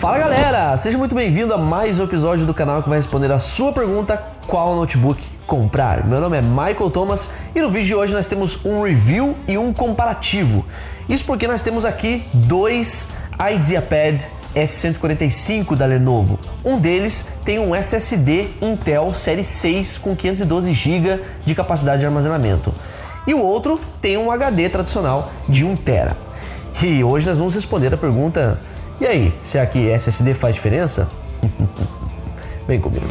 Fala galera, seja muito bem-vindo a mais um episódio do canal que vai responder a sua pergunta: qual notebook comprar? Meu nome é Michael Thomas e no vídeo de hoje nós temos um review e um comparativo. Isso porque nós temos aqui dois IdeaPad S145 da Lenovo. Um deles tem um SSD Intel Série 6 com 512 GB de capacidade de armazenamento. E o outro tem um HD tradicional de 1 TB. E hoje nós vamos responder a pergunta: e aí, será que SSD faz diferença? Vem comigo.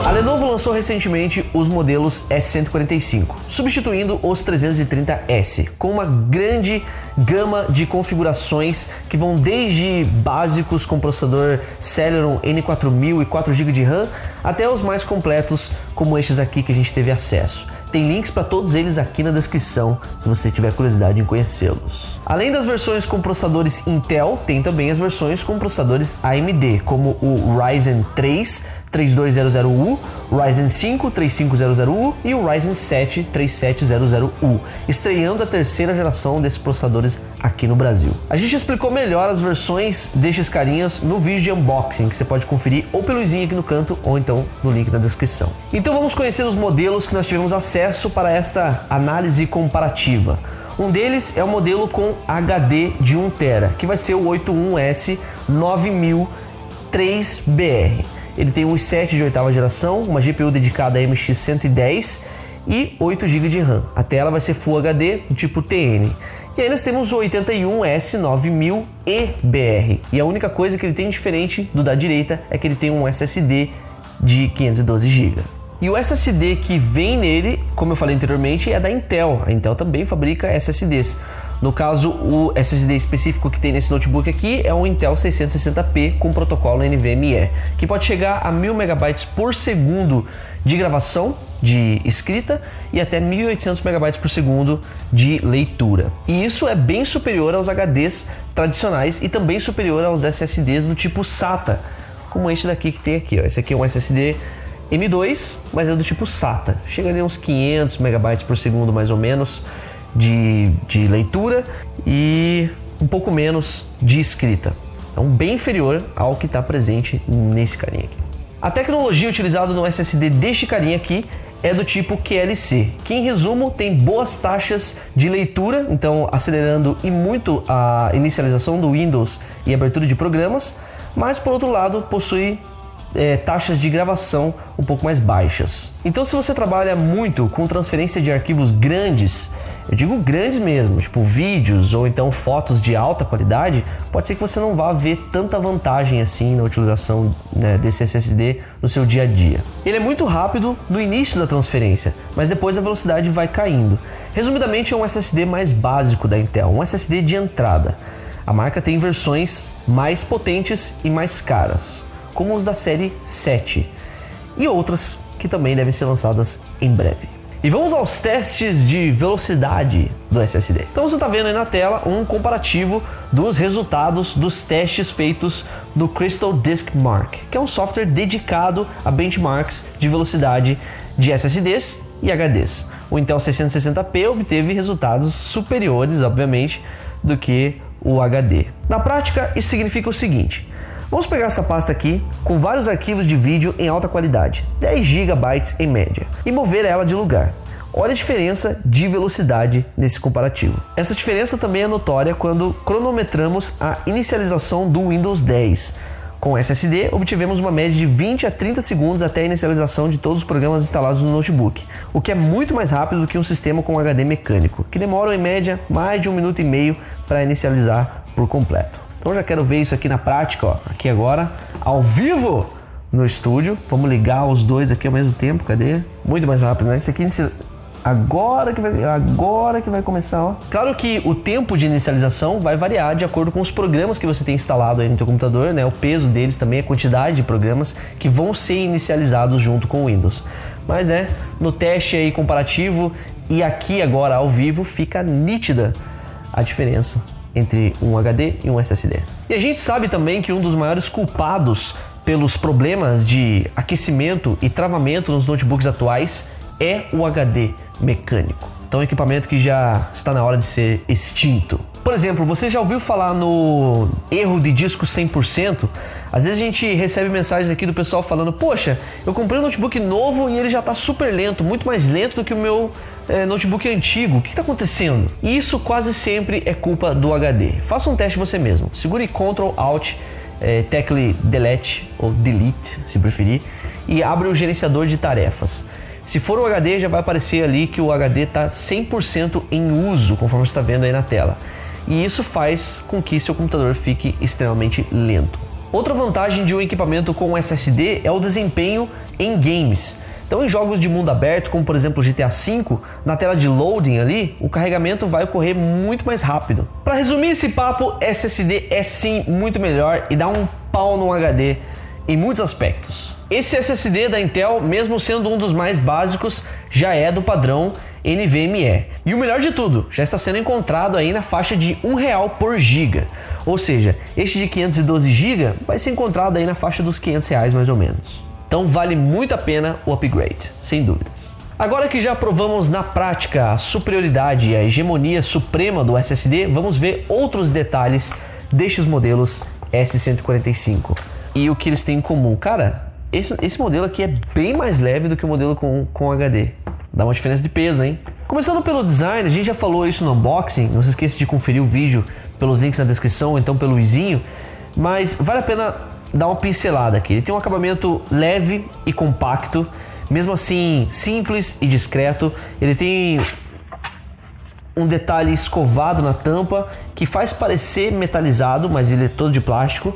A Lenovo lançou recentemente os modelos S145, substituindo os 330S, com uma grande gama de configurações que vão desde básicos com processador Celeron N4000 e 4 GB de RAM, até os mais completos como estes aqui que a gente teve acesso. Tem links para todos eles aqui na descrição, se você tiver curiosidade em conhecê-los. Além das versões com processadores Intel, tem também as versões com processadores AMD, como o Ryzen 3 3200U, Ryzen 5 3500U e o Ryzen 7 3700U, estreando a terceira geração desses processadores aqui no Brasil. A gente explicou melhor as versões destes carinhas no vídeo de unboxing, que você pode conferir ou pelo izinho aqui no canto ou então no link na descrição. Então vamos conhecer os modelos que nós tivemos acesso para esta análise comparativa. Um deles é o modelo com HD de 1 TB, que vai ser o 81S 9003BR. Ele tem um i7 de 8ª geração, uma GPU dedicada a MX110 e 8 GB de RAM. A tela vai ser Full HD do tipo TN. E aí nós temos o 81S 9000EBR. E a única coisa que ele tem diferente do da direita é que ele tem um SSD de 512 GB. E o SSD que vem nele, como eu falei anteriormente, é da Intel. A Intel também fabrica SSDs. No caso, o SSD específico que tem nesse notebook aqui é um Intel 660p com protocolo NVMe, que pode chegar a 1000 MB por segundo de gravação, de escrita, e até 1800 MB por segundo de leitura. E isso é bem superior aos HDs tradicionais e também superior aos SSDs do tipo SATA, como este daqui que tem aqui, ó. Esse aqui é um SSD M2, mas é do tipo SATA. Chega ali a uns 500 MB por segundo mais ou menos de leitura e um pouco menos de escrita. Então bem inferior ao que está presente nesse carinha aqui. A tecnologia utilizada no SSD deste carinha aqui é do tipo QLC, que em resumo tem boas taxas de leitura, então acelerando e muito a inicialização do Windows e abertura de programas, mas por outro lado possui taxas de gravação um pouco mais baixas. Então se você trabalha muito com transferência de arquivos grandes, eu digo grandes mesmo, tipo vídeos ou então fotos de alta qualidade, pode ser que você não vá ver tanta vantagem assim na utilização, né, desse SSD no seu dia a dia. Ele é muito rápido no início da transferência, mas depois a velocidade vai caindo. Resumidamente é um SSD mais básico da Intel, um SSD de entrada. A marca tem versões mais potentes e mais caras, como os da série 7 e outras que também devem ser lançadas em breve. E vamos aos testes de velocidade do SSD. Então você está vendo aí na tela um comparativo dos resultados dos testes feitos no Crystal Disk Mark, que é um software dedicado a benchmarks de velocidade de SSDs e HDs. O Intel 660p obteve resultados superiores, obviamente, do que o HD. Na prática, isso significa o seguinte: vamos pegar essa pasta aqui com vários arquivos de vídeo em alta qualidade, 10 GB em média, e mover ela de lugar. Olha a diferença de velocidade nesse comparativo. Essa diferença também é notória quando cronometramos a inicialização do Windows 10. Com SSD, obtivemos uma média de 20 a 30 segundos até a inicialização de todos os programas instalados no notebook, o que é muito mais rápido do que um sistema com HD mecânico, que demora em média mais de 1 minuto e meio para inicializar por completo. Então já quero ver isso aqui na prática, ó, aqui agora, ao vivo no estúdio. Vamos ligar os dois aqui ao mesmo tempo, cadê? Muito mais rápido, né? Isso aqui agora que vai começar, ó. Claro que o tempo de inicialização vai variar de acordo com os programas que você tem instalado aí no teu computador, né? O peso deles também, a quantidade de programas que vão ser inicializados junto com o Windows. Mas, né, no teste aí comparativo e aqui agora ao vivo fica nítida a diferença entre um HD e um SSD. E a gente sabe também que um dos maiores culpados pelos problemas de aquecimento e travamento nos notebooks atuais é o HD mecânico. Então é um equipamento que já está na hora de ser extinto. Por exemplo, você já ouviu falar no erro de disco 100%? Às vezes a gente recebe mensagens aqui do pessoal falando: poxa, eu comprei um notebook novo e ele já está super lento, muito mais lento do que o meu notebook antigo. O que está acontecendo? E isso quase sempre é culpa do HD. Faça um teste você mesmo. Segure Ctrl Alt, tecle Delete ou Delete, se preferir, e abre o gerenciador de tarefas. Se for o HD, já vai aparecer ali que o HD está 100% em uso, conforme você está vendo aí na tela. E isso faz com que seu computador fique extremamente lento. Outra vantagem de um equipamento com SSD é o desempenho em games. Então, em jogos de mundo aberto, como por exemplo GTA V, na tela de loading ali, o carregamento vai ocorrer muito mais rápido. Para resumir esse papo, SSD é sim muito melhor e dá um pau no HD em muitos aspectos. Esse SSD da Intel, mesmo sendo um dos mais básicos, já é do padrão NVMe. E o melhor de tudo, já está sendo encontrado aí na faixa de R$1 por giga. Ou seja, este de 512 GB vai ser encontrado aí na faixa dos R$500 mais ou menos. Então vale muito a pena o upgrade, sem dúvidas. Agora que já provamos na prática a superioridade e a hegemonia suprema do SSD, vamos ver outros detalhes destes modelos S145. E o que eles têm em comum? Cara, esse modelo aqui é bem mais leve do que o modelo com HD. Dá uma diferença de peso, hein? Começando pelo design, a gente já falou isso no unboxing. Não se esqueça de conferir o vídeo pelos links na descrição ou então pelo izinho. Mas vale a pena dar uma pincelada aqui. Ele tem um acabamento leve e compacto, mesmo assim simples e discreto. Ele tem um detalhe escovado na tampa que faz parecer metalizado, mas ele é todo de plástico.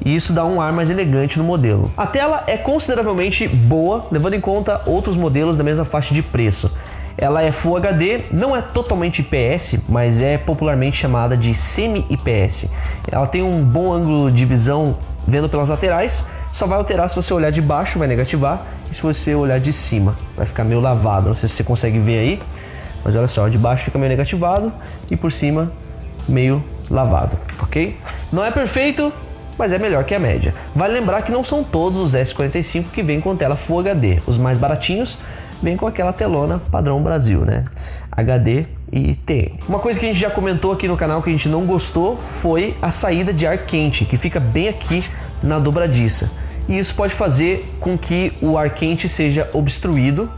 E isso dá um ar mais elegante no modelo. A tela é consideravelmente boa, levando em conta outros modelos da mesma faixa de preço. Ela é Full HD, não é totalmente IPS, mas é popularmente chamada de semi-IPS. Ela tem um bom ângulo de visão vendo pelas laterais, só vai alterar se você olhar de baixo, vai negativar, e se você olhar de cima, vai ficar meio lavado. Não sei se você consegue ver aí, mas olha só, de baixo fica meio negativado e por cima meio lavado, ok? Não é perfeito, mas é melhor que a média. Vale lembrar que não são todos os S45 que vêm com tela Full HD. Os mais baratinhos vêm com aquela telona padrão Brasil, né? HD e TN. Uma coisa que a gente já comentou aqui no canal que a gente não gostou foi a saída de ar quente, que fica bem aqui na dobradiça. E isso pode fazer com que o ar quente seja obstruído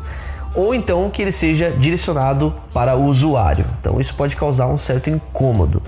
ou então que ele seja direcionado para o usuário. Então isso pode causar um certo incômodo.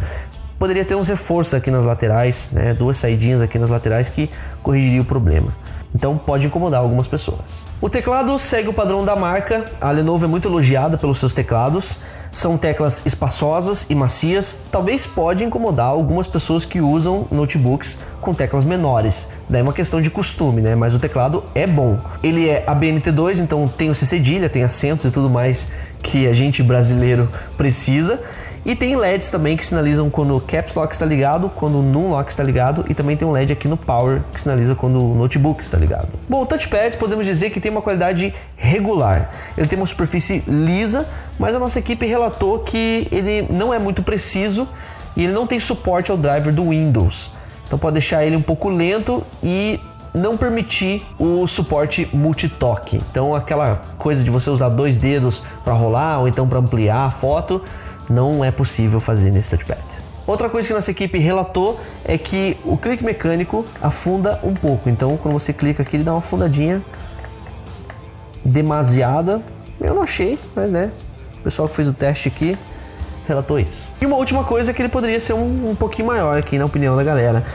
Poderia ter uns reforços aqui nas laterais, né? Duas saidinhas aqui nas laterais que corrigiria o problema. Então pode incomodar algumas pessoas. O teclado segue o padrão da marca. A Lenovo é muito elogiada pelos seus teclados. São teclas espaçosas e macias. Talvez pode incomodar algumas pessoas que usam notebooks com teclas menores. Daí é uma questão de costume, né? Mas o teclado é bom. Ele é ABNT2, então tem o C cedilha, tem acentos e tudo mais que a gente brasileiro precisa. E tem LEDs também que sinalizam quando o Caps Lock está ligado, quando o Num Lock está ligado, e também tem um LED aqui no Power que sinaliza quando o notebook está ligado. Bom, o touchpad podemos dizer que tem uma qualidade regular. Ele tem uma superfície lisa, mas a nossa equipe relatou que ele não é muito preciso e ele não tem suporte ao driver do Windows. Então pode deixar ele um pouco lento e não permitir o suporte multitoque. Então aquela coisa de você usar dois dedos para rolar ou então para ampliar a foto, não é possível fazer nesse touchpad. Outra coisa que nossa equipe relatou é que o clique mecânico afunda um pouco. Então, quando você clica aqui, ele dá uma afundadinha demasiada. Eu não achei, mas né, o pessoal que fez o teste aqui relatou isso. E uma última coisa é que ele poderia ser um pouquinho maior aqui, na opinião da galera.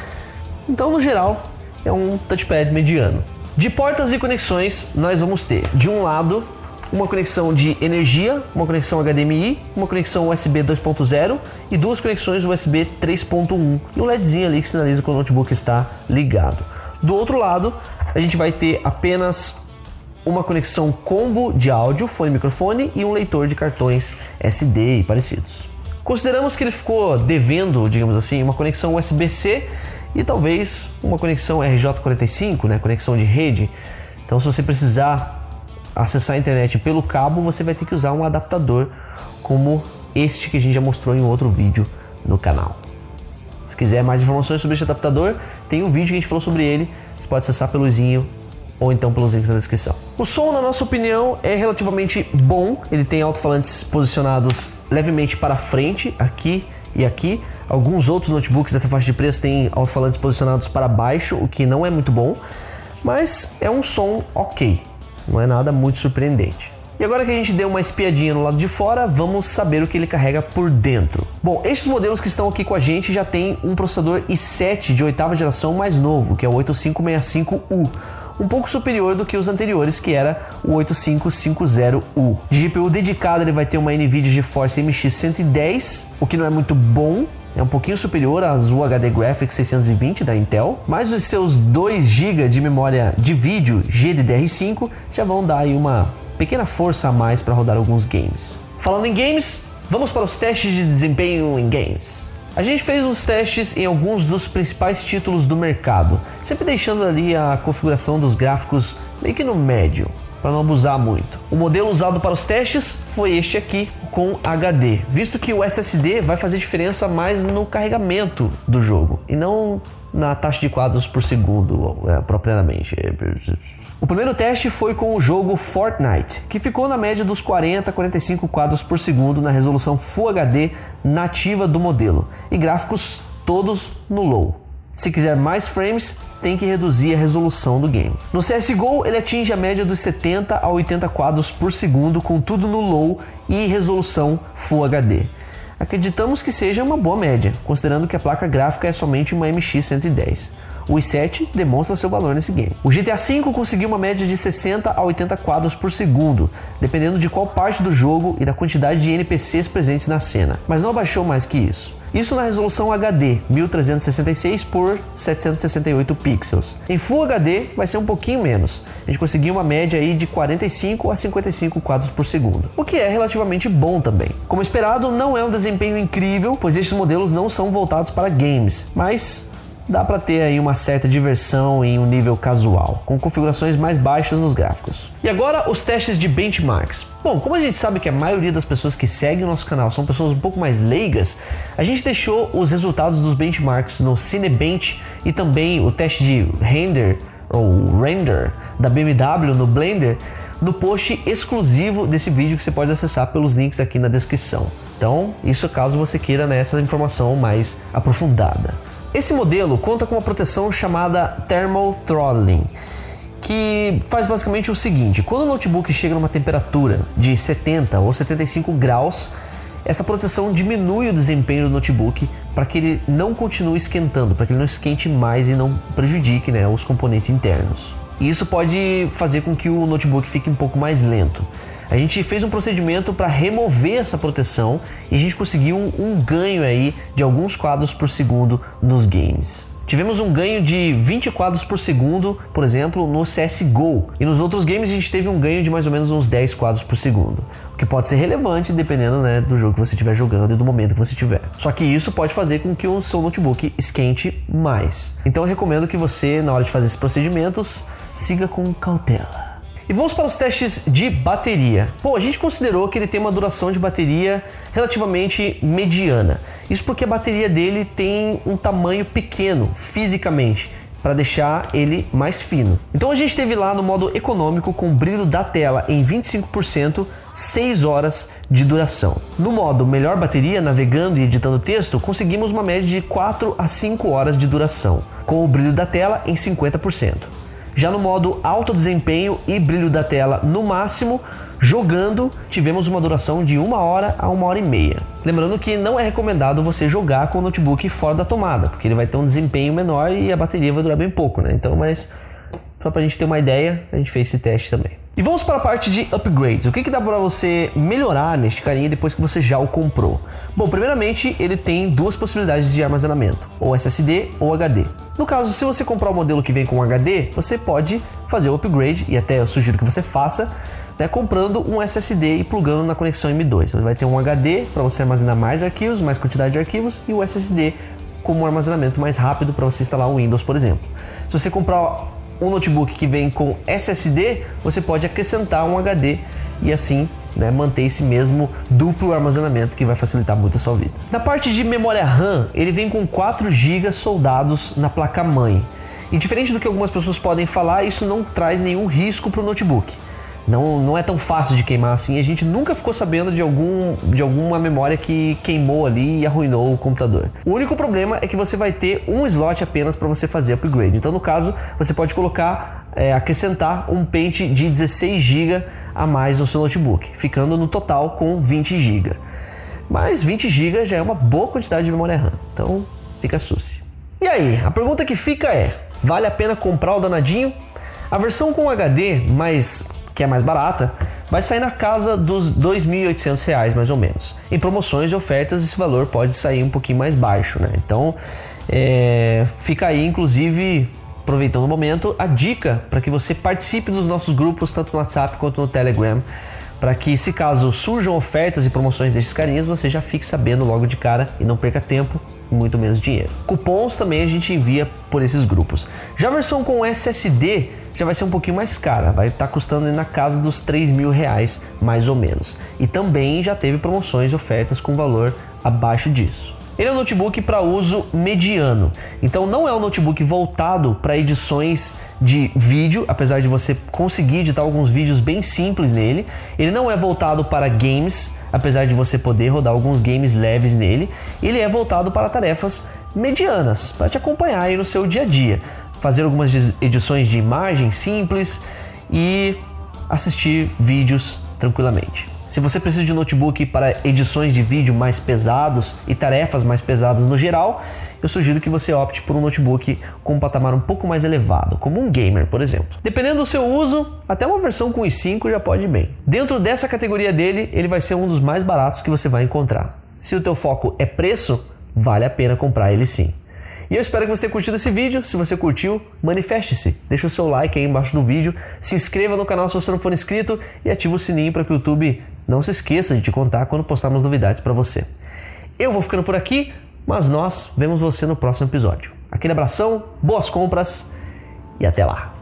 Então, no geral, é um touchpad mediano. De portas e conexões, nós vamos ter, de um lado, uma conexão de energia, uma conexão HDMI, uma conexão USB 2.0 e duas conexões USB 3.1 e um LEDzinho ali que sinaliza que o notebook está ligado. Do outro lado, a gente vai ter apenas uma conexão combo de áudio, fone e microfone e um leitor de cartões SD e parecidos. Consideramos que ele ficou devendo, digamos assim, uma conexão USB-C e talvez uma conexão RJ45, né, conexão de rede. Então, se você precisar acessar a internet pelo cabo, você vai ter que usar um adaptador como este que a gente já mostrou em outro vídeo no canal. Se quiser mais informações sobre este adaptador, tem um vídeo que a gente falou sobre ele, você pode acessar pelo izinho ou então pelos links na descrição. O som, na nossa opinião, é relativamente bom. Ele tem alto-falantes posicionados levemente para frente, aqui e aqui. Alguns outros notebooks dessa faixa de preço têm alto-falantes posicionados para baixo, o que não é muito bom, mas é um som ok, não é nada muito surpreendente. E agora que a gente deu uma espiadinha no lado de fora, vamos saber o que ele carrega por dentro. Bom, estes modelos que estão aqui com a gente já tem um processador i7 de 8ª geração mais novo, que é o 8565U, um pouco superior do que os anteriores, que era o 8550U. De GPU dedicada, ele vai ter uma NVIDIA GeForce MX 110, o que não é muito bom. É um pouquinho superior às UHD Graphics 620 da Intel, mas os seus 2 GB de memória de vídeo GDDR5 já vão dar aí uma pequena força a mais para rodar alguns games. Falando em games, vamos para os testes de desempenho em games. A gente fez os testes em alguns dos principais títulos do mercado, sempre deixando ali a configuração dos gráficos meio que no médio, para não abusar muito. O modelo usado para os testes foi este aqui, com HD, visto que o SSD vai fazer diferença mais no carregamento do jogo, e não na taxa de quadros por segundo, propriamente. O primeiro teste foi com o jogo Fortnite, que ficou na média dos 40 a 45 quadros por segundo na resolução Full HD nativa do modelo, e gráficos todos no low. Se quiser mais frames, tem que reduzir a resolução do game. No CSGO, ele atinge a média dos 70 a 80 quadros por segundo, com tudo no low e resolução Full HD. Acreditamos que seja uma boa média, considerando que a placa gráfica é somente uma MX 110. O i7 demonstra seu valor nesse game. O GTA V conseguiu uma média de 60 a 80 quadros por segundo, dependendo de qual parte do jogo e da quantidade de NPCs presentes na cena, mas não abaixou mais que isso. Isso na resolução HD, 1366 por 768 pixels. Em Full HD vai ser um pouquinho menos. A gente conseguiu uma média aí de 45 a 55 quadros por segundo, o que é relativamente bom também. Como esperado, não é um desempenho incrível, pois estes modelos não são voltados para games, mas dá para ter aí uma certa diversão em um nível casual, com configurações mais baixas nos gráficos. E agora os testes de benchmarks. Bom, como a gente sabe que a maioria das pessoas que seguem o nosso canal são pessoas um pouco mais leigas, a gente deixou os resultados dos benchmarks no Cinebench e também o teste de render da BMW no Blender no post exclusivo desse vídeo, que você pode acessar pelos links aqui na descrição. Então, isso caso você queira essa informação mais aprofundada. Esse modelo conta com uma proteção chamada Thermal Throttling, que faz basicamente o seguinte: quando o notebook chega numa temperatura de 70 ou 75 graus, essa proteção diminui o desempenho do notebook para que ele não continue esquentando, para que ele não esquente mais e não prejudique, os componentes internos. E isso pode fazer com que o notebook fique um pouco mais lento. A gente fez um procedimento para remover essa proteção e a gente conseguiu um ganho aí de alguns quadros por segundo nos games. Tivemos um ganho de 20 quadros por segundo, por exemplo, no CSGO. E nos outros games a gente teve um ganho de mais ou menos uns 10 quadros por segundo. O que pode ser relevante dependendo do jogo que você estiver jogando e do momento que você estiver. Só que isso pode fazer com que o seu notebook esquente mais. Então eu recomendo que você, na hora de fazer esses procedimentos, siga com cautela. E vamos para os testes de bateria. Bom, a gente considerou que ele tem uma duração de bateria relativamente mediana. Isso porque a bateria dele tem um tamanho pequeno fisicamente, para deixar ele mais fino. Então a gente teve lá no modo econômico, com brilho da tela em 25%, 6 horas de duração. No modo melhor bateria, navegando e editando texto, conseguimos uma média de 4 a 5 horas de duração, com o brilho da tela em 50%. Já no modo alto desempenho e brilho da tela no máximo, jogando, tivemos uma duração de 1 hora a 1 hora e meia. Lembrando que não é recomendado você jogar com o notebook fora da tomada, porque ele vai ter um desempenho menor e a bateria vai durar bem pouco, Então, mas só pra gente ter uma ideia, a gente fez esse teste também. E vamos para a parte de upgrades. O que dá para você melhorar neste carinha depois que você já o comprou? Bom, primeiramente, ele tem 2 possibilidades de armazenamento, ou SSD ou HD. No caso, se você comprar o modelo que vem com HD, você pode fazer o upgrade, e até eu sugiro que você faça, comprando um SSD e plugando na conexão M2. Você vai ter um HD para você armazenar mais arquivos, mais quantidade de arquivos, e o SSD como um armazenamento mais rápido para você instalar o Windows, por exemplo. Se você comprar um notebook que vem com SSD, você pode acrescentar um HD e assim manter esse mesmo duplo armazenamento, que vai facilitar muito a sua vida. Na parte de memória RAM, ele vem com 4 GB soldados na placa-mãe. E diferente do que algumas pessoas podem falar, isso não traz nenhum risco para o notebook. Não é tão fácil de queimar assim. A gente nunca ficou sabendo de alguma memória que queimou ali e arruinou o computador. O único problema é que você vai ter um slot apenas para você fazer upgrade. Então, no caso, você pode acrescentar um pente de 16 GB a mais no seu notebook, ficando no total com 20 GB. Mas 20 GB já é uma boa quantidade de memória RAM, então fica susse. E aí, a pergunta que fica é: vale a pena comprar o danadinho? A versão com HD, que é mais barata, vai sair na casa dos R$ 2.800 mais ou menos. Em promoções e ofertas esse valor pode sair um pouquinho mais baixo, né? Então fica aí, inclusive, aproveitando o momento, a dica para que você participe dos nossos grupos, tanto no WhatsApp quanto no Telegram, para que, se caso surjam ofertas e promoções desses carinhas, você já fique sabendo logo de cara e não perca tempo e muito menos dinheiro. Cupons também a gente envia por esses grupos. Já a versão com SSD já vai ser um pouquinho mais cara, vai estar custando na casa dos R$3.000 mais ou menos. E também já teve promoções e ofertas com valor abaixo disso. Ele é um notebook para uso mediano, então não é um notebook voltado para edições de vídeo, apesar de você conseguir editar alguns vídeos bem simples nele. Ele não é voltado para games, apesar de você poder rodar alguns games leves nele. Ele é voltado para tarefas medianas, para te acompanhar aí no seu dia a dia, fazer algumas edições de imagem simples e assistir vídeos tranquilamente. Se você precisa de um notebook para edições de vídeo mais pesados e tarefas mais pesadas no geral, eu sugiro que você opte por um notebook com um patamar um pouco mais elevado, como um gamer, por exemplo. Dependendo do seu uso, até uma versão com i5 já pode ir bem. Dentro dessa categoria dele, ele vai ser um dos mais baratos que você vai encontrar. Se o teu foco é preço, vale a pena comprar ele sim. E eu espero que você tenha curtido esse vídeo. Se você curtiu, manifeste-se. Deixa o seu like aí embaixo do vídeo, se inscreva no canal se você não for inscrito e ativa o sininho para que o YouTube não se esqueça de te contar quando postarmos novidades para você. Eu vou ficando por aqui, mas nós vemos você no próximo episódio. Aquele abração, boas compras e até lá!